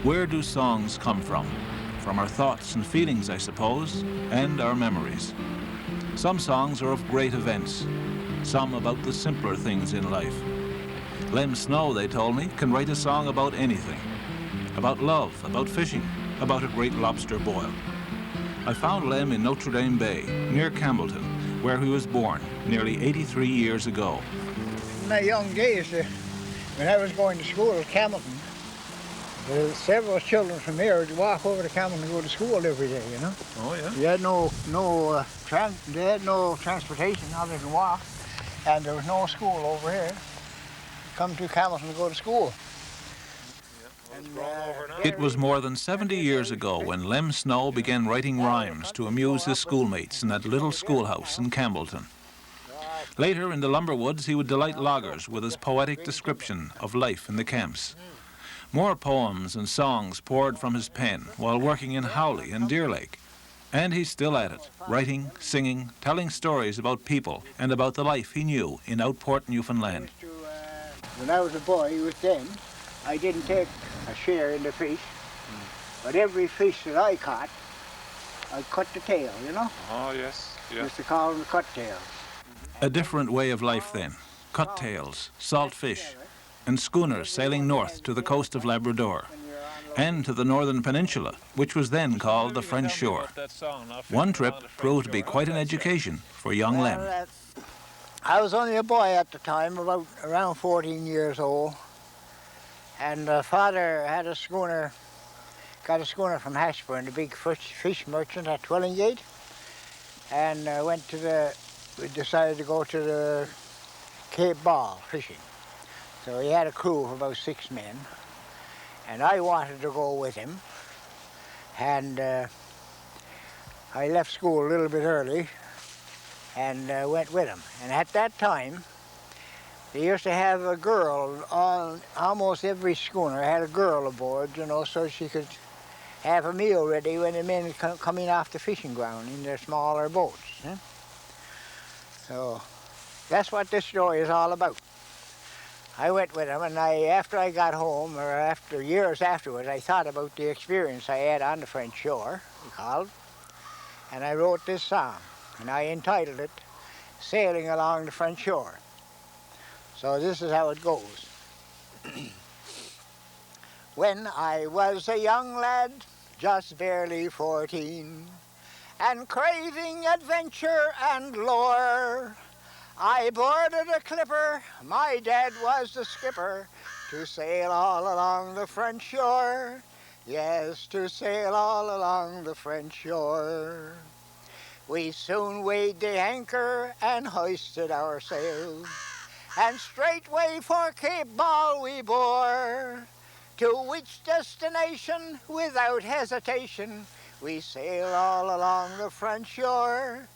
Where do songs come from? From our thoughts and feelings, I suppose, and our memories. Some songs are of great events, some about the simpler things in life. Lim Snow, they told me, can write a song about anything. About love, about fishing, about a great lobster boil. I found Lem in Notre Dame Bay, near Cambellton, where he was born nearly 83 years ago. In my young days, when I was going to school at Cambellton, there were several children from here would walk over to Cambellton and go to school every day, you know. Oh, yeah? They had they had no transportation other than walk, and there was no school over here. Come to Cambellton to go to school. It was more than 70 years ago when Lim Snow began writing rhymes to amuse his schoolmates in that little schoolhouse in Cambellton. Later, in the lumber woods, he would delight loggers with his poetic description of life in the camps. More poems and songs poured from his pen while working in Howley and Deer Lake. And he's still at it, writing, singing, telling stories about people and about the life he knew in Outport, Newfoundland. When I was a boy, I didn't take a share in the fish, but every fish that I caught, I'd cut the tail, you know? Oh, yes, yeah. Used to call them cut tails. A different way of life then. Cut tails, salt fish, and schooners sailing north to the coast of Labrador and to the northern peninsula, which was then called the French shore. One trip proved to be quite an education for young Lem. I was only a boy at the time, around 14 years old, and father had a schooner, got a schooner from Ashburn, the big fish merchant at Twillingate, and we decided to go to the Cape Ball fishing. So he had a crew of about 6 men, and I wanted to go with him, and I left school a little bit early and went with him. And at that time, they used to have a girl on almost every schooner, had a girl aboard, you know, so she could have a meal ready when the men coming off the fishing ground in their smaller boats. Eh? So that's what this story is all about. I went with him, and after I got home, or after years afterwards, I thought about the experience I had on the French shore, we called, and I wrote this song, and I entitled it, Sailing Along the French Shore. So this is how it goes. When I was a young lad, just barely 14, and craving adventure and lore, I boarded a clipper, my dad was the skipper, to sail all along the French shore. Yes, to sail all along the French shore. We soon weighed the anchor and hoisted our sails, and straightway for Cape Ball we bore, to which destination, without hesitation, we sailed all along the French shore.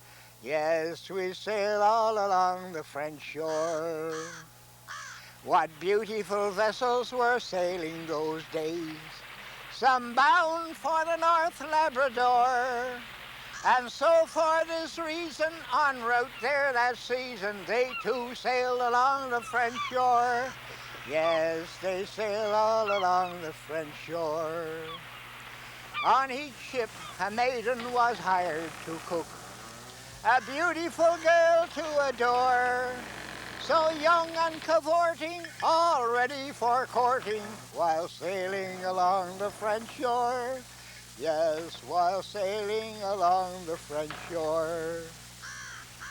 Yes, we sail all along the French shore. What beautiful vessels were sailing those days, some bound for the North Labrador. And so for this reason, en route there that season, they too sailed along the French shore. Yes, they sailed all along the French shore. On each ship a maiden was hired to cook, a beautiful girl to adore, so young and cavorting, all ready for courting, while sailing along the French shore. Yes, while sailing along the French shore.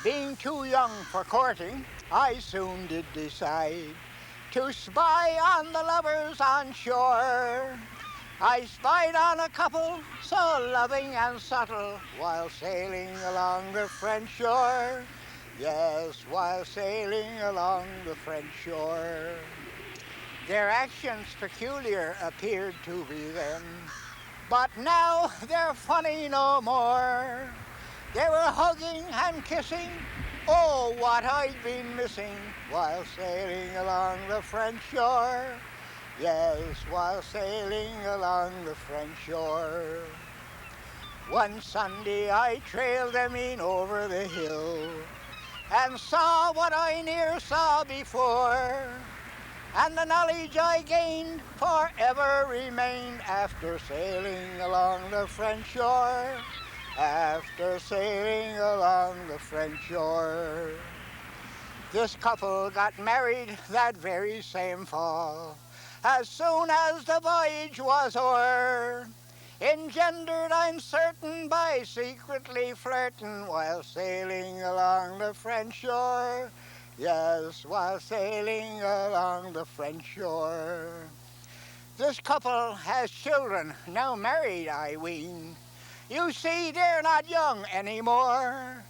Being too young for courting, I soon did decide to spy on the lovers on shore. I spied on a couple so loving and subtle, while sailing along the French shore. Yes, while sailing along the French shore. Their actions peculiar appeared to be then, but now they're funny no more. They were hugging and kissing, oh, what I'd been missing, while sailing along the French shore. Yes, while sailing along the French shore. One Sunday I trailed them in over the hill, and saw what I ne'er saw before. and the knowledge I gained forever remained after sailing along the French shore, after sailing along the French shore. This couple got married that very same fall, as soon as the voyage was o'er, engendered, I'm certain, by secretly flirting while sailing along the French shore. Yes, while sailing along the French shore. This couple has children, now married, I ween. You see, they're not young anymore,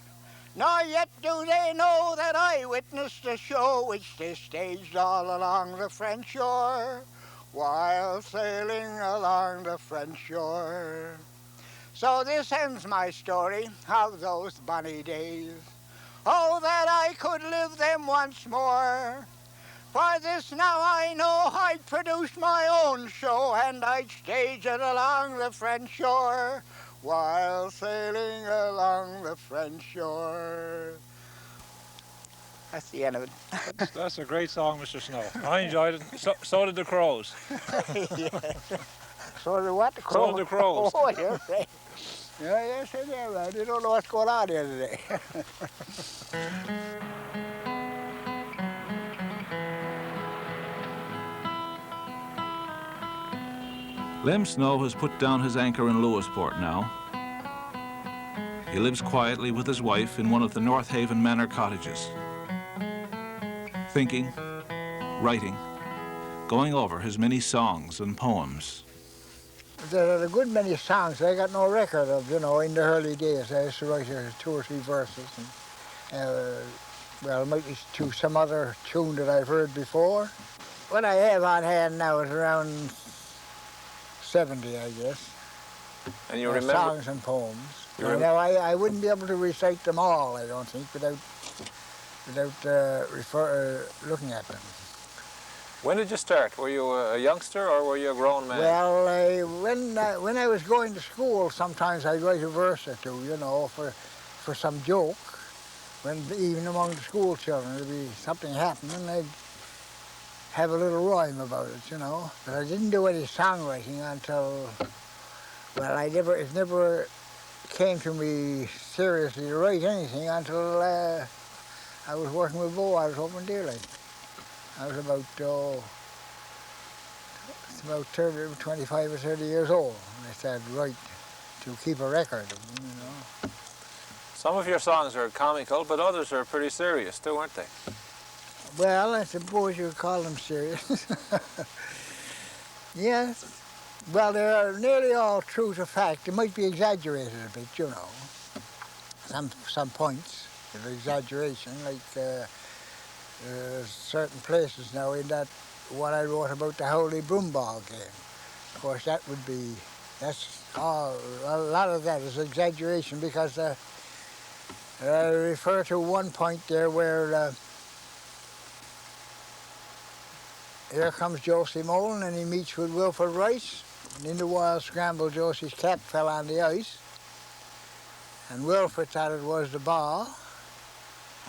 nor yet do they know that I witnessed the show which they staged all along the French shore, while sailing along the French shore. So this ends my story of those bonny days. Oh, that I could live them once more. For this now I know I'd produce my own show, and I'd stage it along the French shore, while sailing along the French shore. That's the end of it. That's a great song, Mr. Snow. I enjoyed it. So did the crows. Yeah. So did what? The crows? So did the crows. Oh, you're right. Yeah, yes, they're right. They don't know what's going on here today. Lim Snow has put down his anchor in Lewisport now. He lives quietly with his wife in one of the North Haven Manor cottages, thinking, writing, going over his many songs and poems. There are a good many songs I got no record of, you know, in the early days. I used to write 2 or 3 verses. And, well, it might be to some other tune that I've heard before. What I have on hand now is around 70, I guess. And you remember? Songs and poems. Now, I wouldn't be able to recite them all, I don't think, without looking at them. When did you start? Were you a youngster or were you a grown man? Well, when I was going to school, sometimes I'd write a verse or two, you know, for some joke. Even among the school children, there'd be something happening, and I'd have a little rhyme about it, you know. But I didn't do any songwriting until, well, it never came to me seriously to write anything until I was working with Bo. I was over in Dearly. I was about 25 or 30 years old, and I started to write to keep a record of them, you know. Some of your songs are comical, but others are pretty serious too, aren't they? Well, I suppose you would call them serious. Yes. Well, they are nearly all true to fact. They might be exaggerated a bit, you know. Some points of exaggeration, like certain places now in that what I wrote about the Holy Broomball game. Of course, that's all. A lot of that is exaggeration because I refer to one point there where here comes Josie Molan and he meets with Wilfred Rice. And in the wild scramble, Josie's cap fell on the ice. And Wilfred thought it was the ball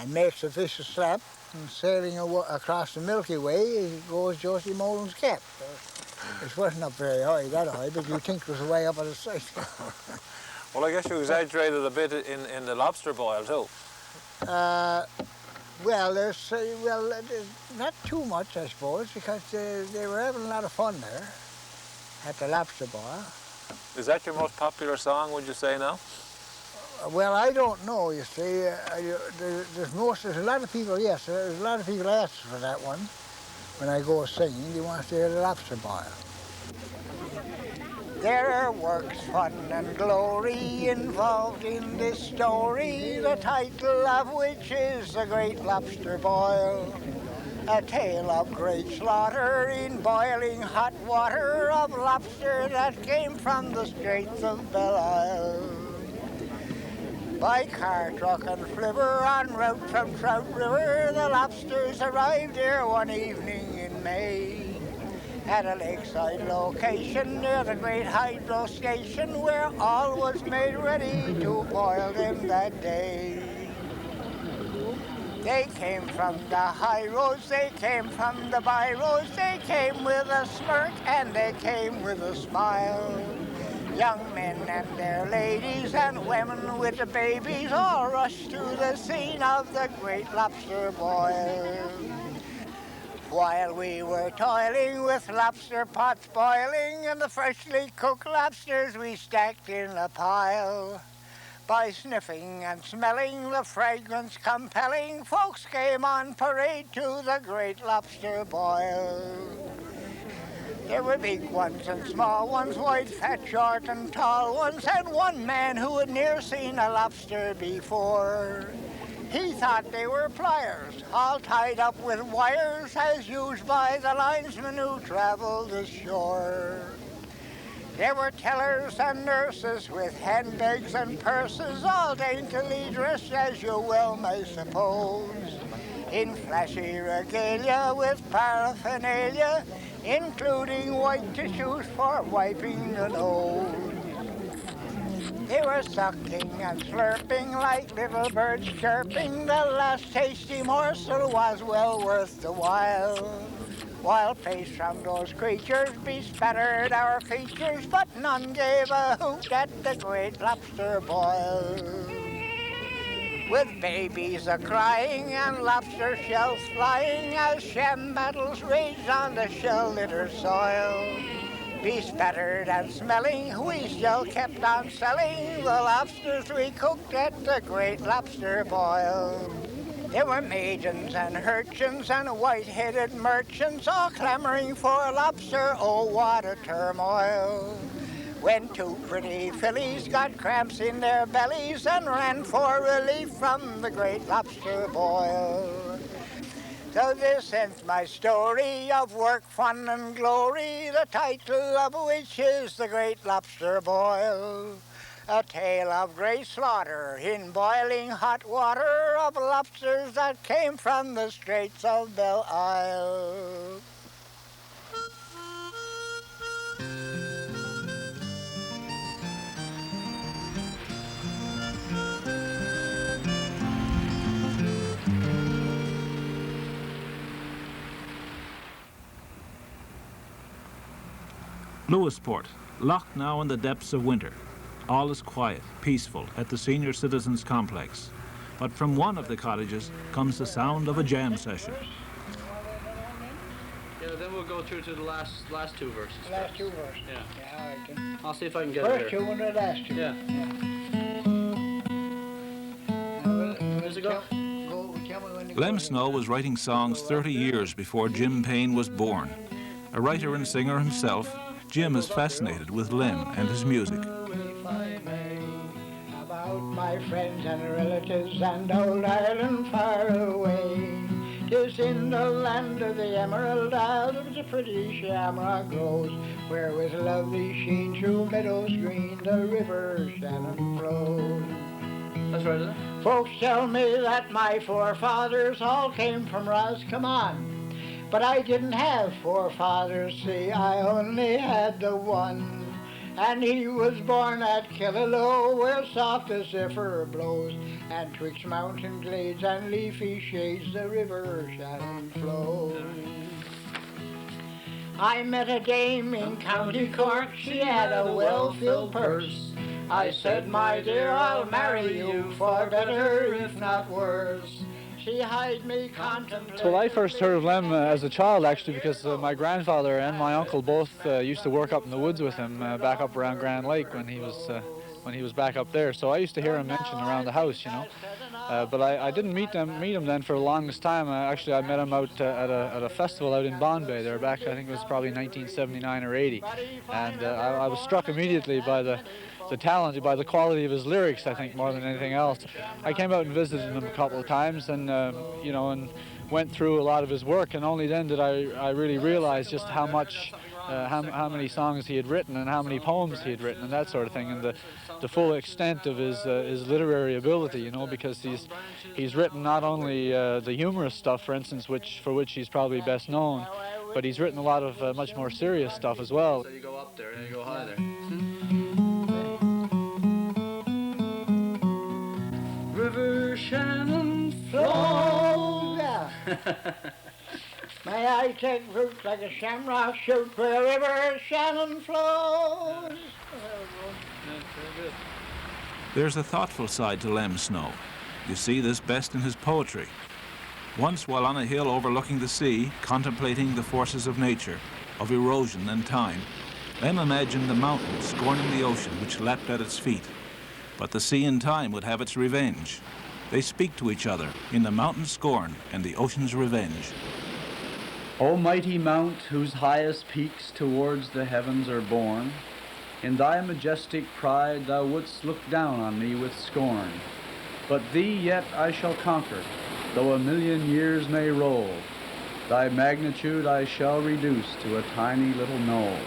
and makes a vicious slap. And sailing across the Milky Way goes Josie Molan's cap. It wasn't up very high, that high, but you'd think it was way up at the side. Well, I guess you exaggerated a bit in the lobster boil too. Well, there's not too much, I suppose, because they were having a lot of fun there at the lobster boil. Is that your most popular song, would you say now? Well, I don't know, you see. There's a lot of people, yes, there's a lot of people ask for that one when I go singing. They want to hear the lobster boil. There works fun and glory involved in this story, the title of which is The Great Lobster Boil. A tale of great slaughter in boiling hot water of lobster that came from the Straits of Belle Isle. By car, truck and flivver en route from Trout River, the lobsters arrived here one evening in May at a lakeside location near the great hydro station where all was made ready to boil them that day. They came from the high roads, they came from the by roads, they came with a smirk and they came with a smile. Young men and their ladies and women with the babies all rushed to the scene of the great lobster boil. While we were toiling with lobster pots boiling and the freshly cooked lobsters we stacked in a pile. By sniffing and smelling the fragrance compelling, folks came on parade to the great lobster boil. There were big ones and small ones, white, fat, short, and tall ones, and one man who had never seen a lobster before. He thought they were pliers, all tied up with wires, as used by the linesmen who traveled the shore. There were tellers and nurses with handbags and purses, all daintily dressed as you well may suppose, in flashy regalia with paraphernalia, including white tissues for wiping the nose. They were sucking and slurping like little birds chirping. The last tasty morsel was well worth the while paste from those creatures bespattered our features, but none gave a hoot at the great lobster boil. With babies a-crying and lobster shells flying as sham battles raged on the shell-littered soil. Bespattered and smelling, we still kept on selling the lobsters we cooked at the great lobster boil. There were maidens and urchins and white-headed merchants all clamoring for lobster, oh what a turmoil. When two pretty fillies got cramps in their bellies and ran for relief from the great lobster boil. So this ends my story of work, fun, and glory, the title of which is The Great Lobster Boil. A tale of great slaughter in boiling hot water of lobsters that came from the Straits of Belle Isle. Lewisport, locked now in the depths of winter. All is quiet, peaceful at the Senior Citizens Complex. But from one of the cottages comes the sound of a jam session. Yeah, then we'll go through to the last two verses. Last two verses? Yeah. Yeah, all right then. I'll see if I can get First it here. two and the last two. Yeah. Where's it go? Lim Snow was writing songs 30 years before Jim Payne was born. A writer and singer himself, Jim is fascinated with Lim and his music. About my friends and relatives and old Ireland far away. 'Tis in the land of the Emerald Isle that the pretty shamrock grows, where with lovely sheen through meadows green the river Shannon flows. That's right, isn't it? Folks tell me that my forefathers all came from Roscommon. But I didn't have forefathers, see, I only had the one. And he was born at Killaloe, where soft as zephyr blows, and twixt mountain glades and leafy shades the river Shannon flows. I met a dame in County Cork, she had a well-filled purse. I said, my dear, I'll marry you for better if not worse. She hied me contemplating. Well, I first heard of Lem as a child, actually, because my grandfather and my uncle both used to work up in the woods with him, back up around Grand Lake when he was back up there. So I used to hear him mentioned around the house, you know. But I didn't meet him then for the longest time. Actually, I met him out at a festival out in Bombay. There back, I think it was probably 1979 or 80, and I was struck immediately by the talent, by the quality of his lyrics, I think, more than anything else. I came out and visited him a couple of times, and you know, and went through a lot of his work, and only then did I really realize just how much, how many songs he had written and how many poems he had written and that sort of thing, and the full extent of his literary ability, you know, because he's written not only the humorous stuff, for instance, for which he's probably best known, but he's written a lot of much more serious stuff as well. So you go up there and you go high there. River Shannon flows May I take root like a shamrock shoot wherever Shannon flows. There's a thoughtful side to Lim Snow. You see this best in his poetry. Once, while on a hill overlooking the sea, contemplating the forces of nature, of erosion and time, Lem imagined the mountain scorning the ocean which leapt at its feet. But the sea in time would have its revenge. They speak to each other in the mountain's scorn and the ocean's revenge. O mighty mount, whose highest peaks towards the heavens are borne, in thy majestic pride thou wouldst look down on me with scorn. But thee yet I shall conquer, though a million years may roll. Thy magnitude I shall reduce to a tiny little knoll.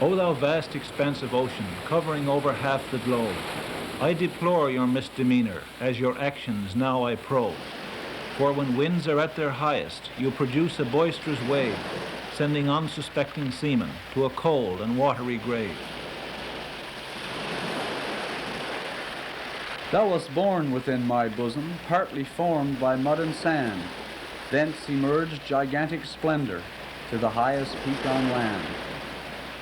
O thou vast expansive ocean, covering over half the globe, I deplore your misdemeanor, as your actions now I probe. For when winds are at their highest, you produce a boisterous wave, sending unsuspecting seamen to a cold and watery grave. Thou wast born within my bosom, partly formed by mud and sand. Thence emerged gigantic splendor to the highest peak on land.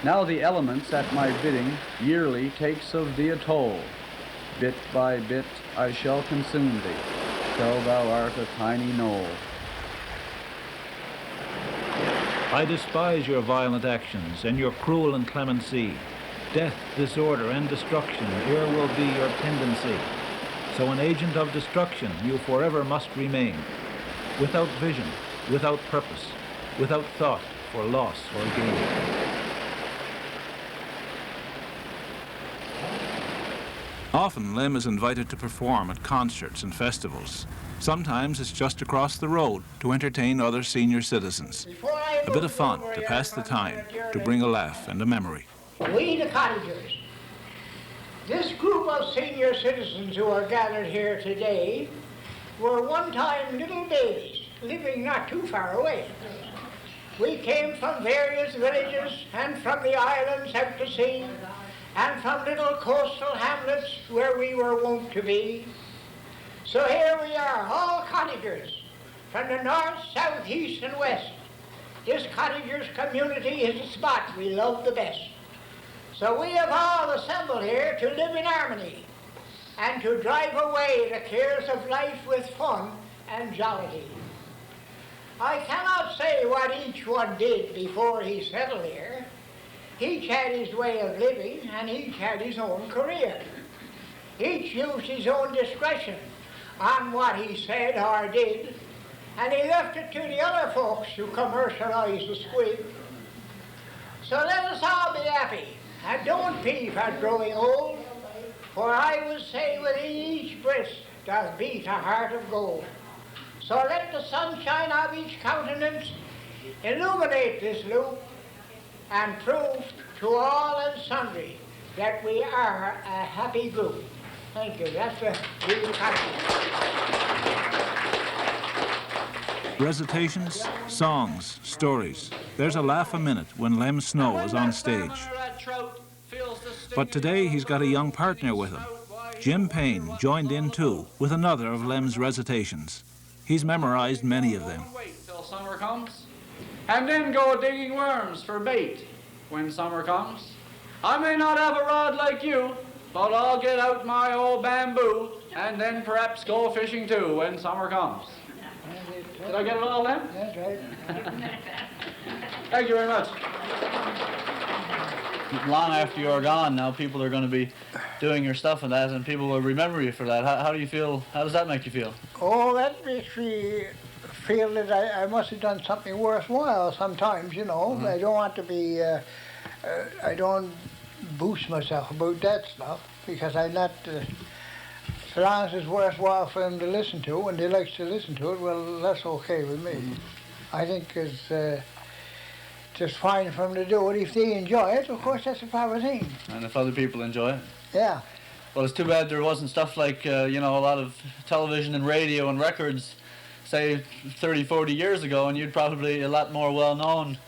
Now the elements at my bidding yearly takes of thee a toll. Bit by bit I shall consume thee, till thou art a tiny knoll. I despise your violent actions and your cruel inclemency. Death, disorder, and destruction here will be your tendency. So an agent of destruction you forever must remain, without vision, without purpose, without thought for loss or gain. Often Lim is invited to perform at concerts and festivals. Sometimes it's just across the road to entertain other senior citizens. A bit of fun to pass the time, to bring a laugh and a memory. We the cottagers, this group of senior citizens who are gathered here today were one time little babies living not too far away. We came from various villages and from the islands out to sea and from little coastal hamlets where we were wont to be. So here we are, all cottagers, from the north, south, east, and west. This cottagers' community is the spot we love the best. So we have all assembled here to live in harmony and to drive away the cares of life with fun and jollity. I cannot say what each one did before he settled here. Each had his way of living and each had his own career. Each used his own discretion on what he said or did, and he left it to the other folks to commercialize the squib. So let us all be happy, and don't peeve at growing old, for I would say within each breast doth beat a heart of gold. So let the sunshine of each countenance illuminate this loop, and prove to all and sundry that we are a happy group. Thank you. That's the real country. Recitations, songs, stories. There's a laugh a minute when Lim Snow is on stage. But today he's got a young partner with him. Jim Payne joined in too with another of Lem's recitations. He's memorized many of them. Wait till summer comes, and then go digging worms for bait when summer comes. I may not have a rod like you, but I'll get out my old bamboo and then perhaps go fishing too when summer comes. Did I get it all then? That's right. Thank you very much. Long after you're gone, now people are going to be doing your stuff and that, and people will remember you for that. How do you feel? How does that make you feel? Oh, that makes me feel that I must have done something worthwhile sometimes, you know. Mm-hmm. I don't want to be, I don't boost myself about that stuff, because I'm not, so long as it's worthwhile for them to listen to, and they like to listen to it, well, that's okay with me. Mm-hmm. I think it's just fine for them to do it. If they enjoy it, of course, that's a proper thing. And if other people enjoy it? Yeah. Well, it's too bad there wasn't stuff like, you know, a lot of television and radio and records, say, 30, 40 years ago, and you'd probably be a lot more well-known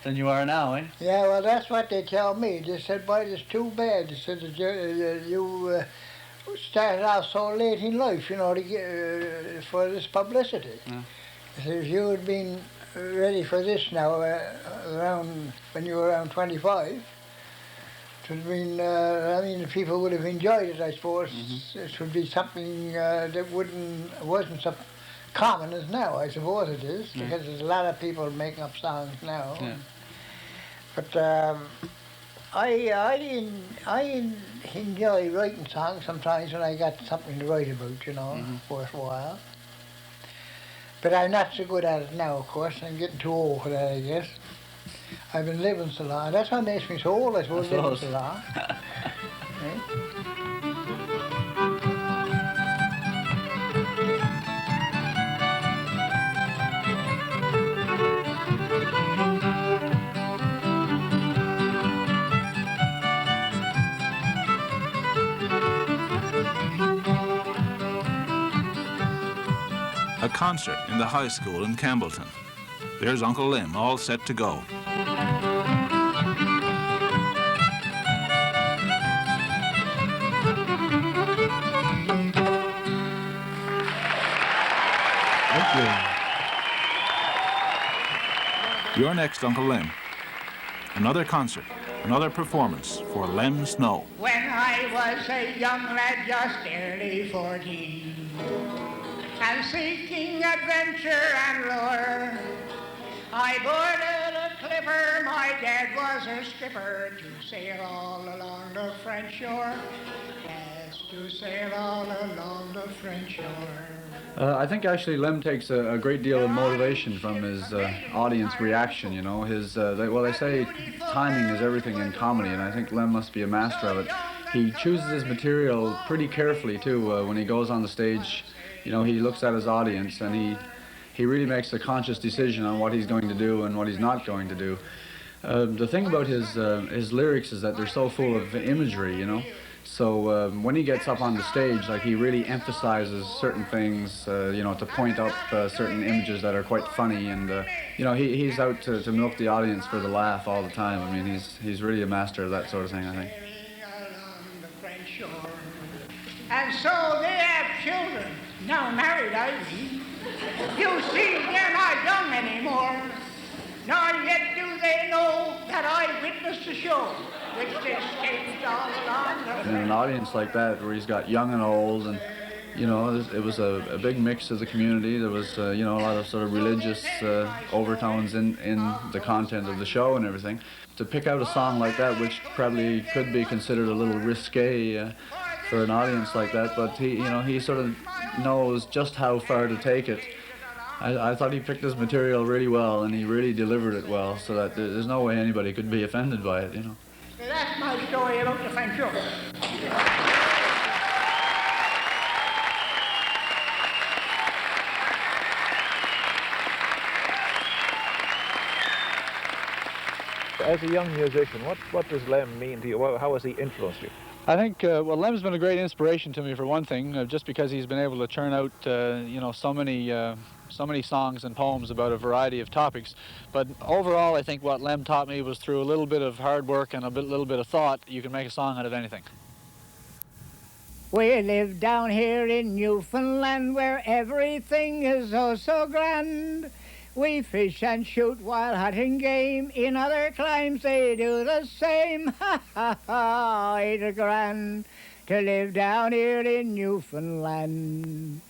than you are now, eh? Yeah, well, that's what they tell me. They said, boy, it's too bad. They said, started off so late in life, you know, to get, for this publicity. Yeah. So if you had been ready for this now, around when you were around 25, it would have been, I mean, the people would have enjoyed it, I suppose. It would be something that wasn't so common as now, I suppose it is, because there's a lot of people making up songs now. Yeah. But I enjoy writing songs sometimes when I got something to write about, you know, worthwhile. But I'm not so good at it now, of course. I'm getting too old for that, I guess. I've been living so long. That's what makes me so old, I suppose, living so long. A concert in the high school in Cambellton. There's Uncle Lim, all set to go. Thank you. You're next, Uncle Lim. Another concert, another performance for Lem Snow. When I was a young lad, just barely 14, and seeking adventure and lure, I boarded a clipper. My dad was a skipper to sail all along the French shore. Yes, to sail all along the French shore. I think actually Lem takes a great deal of motivation from his audience reaction, you know. They say timing is everything in comedy, and I think Lem must be a master of it. He chooses his material pretty carefully, too, when he goes on the stage. You know, he looks at his audience, and he really makes a conscious decision on what he's going to do and what he's not going to do. The thing about his lyrics is that they're so full of imagery, you know. So when he gets up on the stage, like, he really emphasizes certain things, you know, to point up certain images that are quite funny, and you know, he's out to milk the audience for the laugh all the time. I mean, he's really a master of that sort of thing, I think. And so they have children, now married, I mean. You see, they're not young anymore, nor yet do they know that I witnessed the show, which they staged all along the In an audience like that, where he's got young and old, and you know, it was a big mix of the community. There was you know, a lot of sort of religious overtones in the content of the show and everything. To pick out a song like that, which probably could be considered a little risque for an audience like that, but he sort of knows just how far to take it. I thought he picked his material really well, and he really delivered it well, so that there's no way anybody could be offended by it, you know. So that's my story about the French show. As a young musician, what does Lem mean to you? How has he influenced you? I think, well, Lem's been a great inspiration to me, for one thing, just because he's been able to churn out, you know, so many songs and poems about a variety of topics. But overall, I think what Lem taught me was through a little bit of hard work and little bit of thought, you can make a song out of anything. We live down here in Newfoundland, where everything is oh so grand. We fish and shoot while hunting game. In other climes they do the same. Ha ha ha, ain't it grand to live down here in Newfoundland.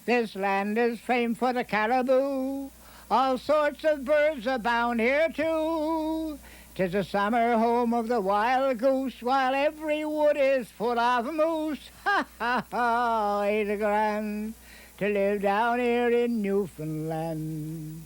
This land is famed for the caribou. All sorts of birds abound here too. 'Tis the summer home of the wild goose, while every wood is full of moose. Ha ha ha, ain't it grand to live down here in Newfoundland.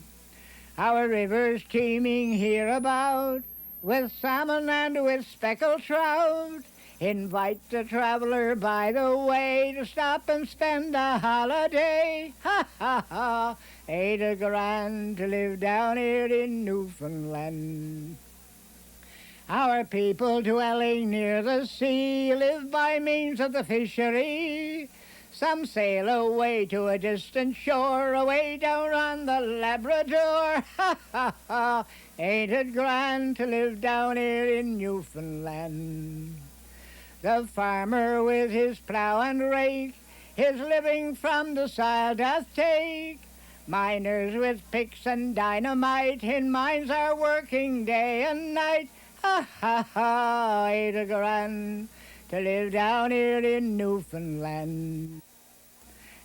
Our rivers teeming hereabout, with salmon and with speckled trout, invite the traveler by the way to stop and spend a holiday. Ha ha ha, ain't it grand to live down here in Newfoundland. Our people dwelling near the sea live by means of the fishery. Some sail away to a distant shore, away down on the Labrador. Ha ha ha, ain't it grand to live down here in Newfoundland. The farmer with his plow and rake, his living from the soil doth take. Miners with picks and dynamite in mines are working day and night. Ha ha ha, ain't it grand to live down here in Newfoundland.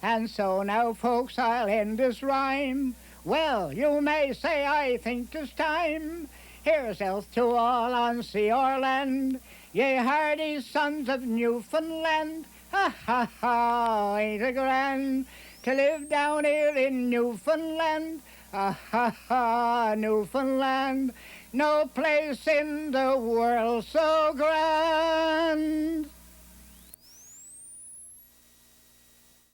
And so now, folks, I'll end this rhyme. Well, you may say I think 'tis time. Here's health to all on sea or land, ye hardy sons of Newfoundland. Ha ha ha, ain't it grand to live down here in Newfoundland? Ha ha ha, Newfoundland, no place in the world so grand.